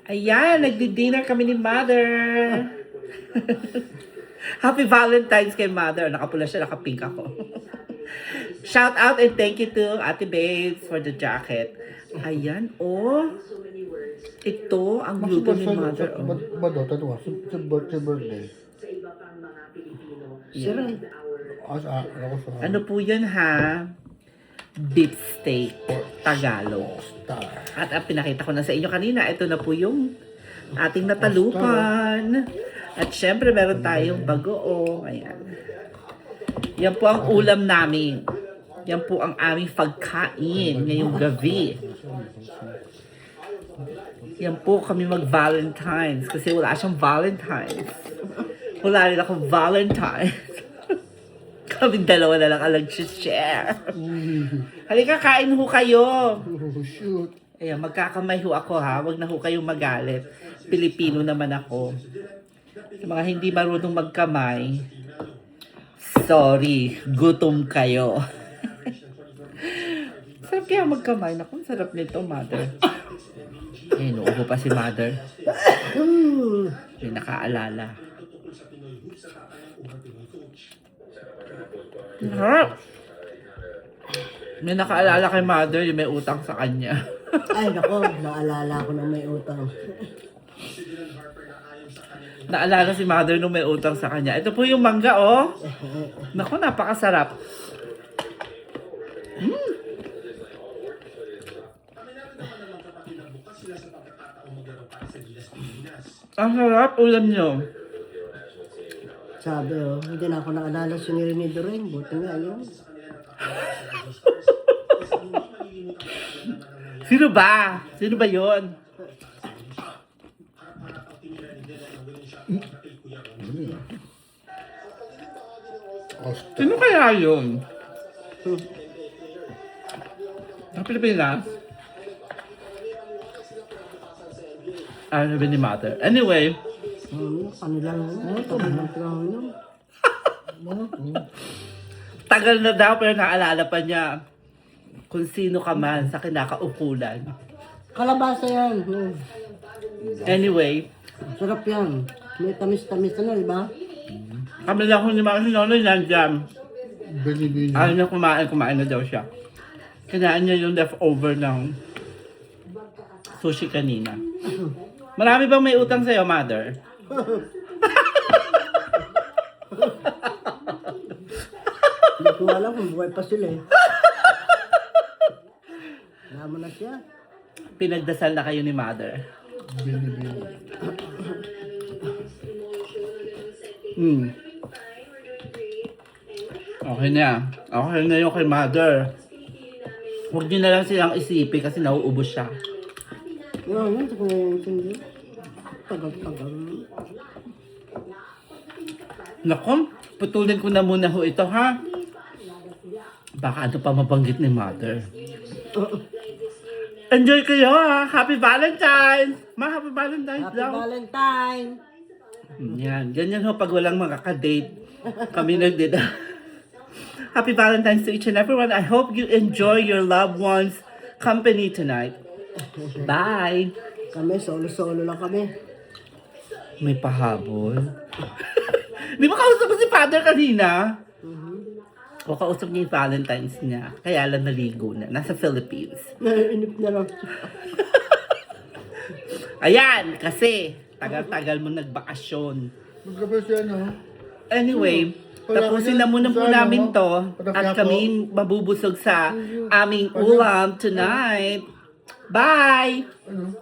Ayan, nagdi-dinner kami ni Mother. Happy Valentine's kay Mother. Nakapula siya, nakapink ako. Shout out and thank you to Ate Babes for the jacket. Ayan, oh. Ito, ang luto ni Mother. Oh. Birthday. Yan. Ano po yan ha? Beef steak. Tagalog. At pinakita ko na sa inyo kanina, ito na po yung ating natalupan. At syempre, meron tayong bagoong. Ayan. Yan po ang ulam namin. Yan po ang aming pagkain ngayong gabi. Yan po kami mag-Valentine's kasi wala siyang Valentine's. Wala rin akong Valentine's. Kaming dalawa na lang ang nag-share. Halika, kain ho kayo. Shoot. Ayan, magkakamay ho ako ha. Huwag na ho kayong magalit. Pilipino naman ako. Sa mga hindi marunong magkamay, sorry, gutom kayo. Sarap kaya magkamay. Naku, sarap nito, Mother. Eh, nuubo pa si Mother. May nakaalala. Harap! May nakaalala kay Mother yung may utang sa kanya. Ay, nako, naalala ko na may utang. Naalala si Mother nung may utang sa kanya. Ito po yung mangga, oh. Naku, napakasarap. Ang sarap, ulam nyo. Sabi, oh, hindi na ako naalala siniri ni Doreen. Buti nga yun. Sino ba? Sino ba yun? Sino kaya yun? Sa Pilipinas? Sabi ni Mother. Anyway, Kanilang, kanilang yun. tagal na daw pero naalala pa niya kung sino ka man sa kinakaukulan. Kalabasa yan. Anyway, Sarap yan. May tamis-tamis na, di ba? kami lang kung naman si Nonoy nandiyan. Bini-bini. Ayaw niya kumain na daw siya. Kinain niya yung leftover ng sushi kanina. Marami bang may utang sa'yo, Mother? Hindi ko alam kung buhay pa sila eh. Wala mo na siya. Pinagdasal na kayo ni Mother. Bini-bini. Okay na. Okay na yung kay Mother. Huwag niyo na lang silang isipin kasi nauubos siya. Yun, ito ko yung sindi. Tagal-tagal. Naku, putulin ko na muna ho ito, ha? Baka ano pa mabanggit ni Mother. Enjoy kayo, ha? Happy Valentine's! Happy Valentine's Happy daw. Valentine! Yan, ganyan ho pag walang makaka-date. Kami nagdid. Happy Valentine's to each and everyone. I hope you enjoy your loved ones' company tonight. Bye! Kami, solo-solo lang kami. May pahabol. Di ba kausap ko si Father kanina? O kausap niya yung Valentine's niya. Kaya lang naligo na. Nasa Philippines. Naiinip na lang siya. Ayan, kasi tagal-tagal mo nagbakasyon. Magkapit siya, no? Anyway, tapusin na muna po namin to. At kami mabubusog sa aming ulam tonight. Bye! Ano?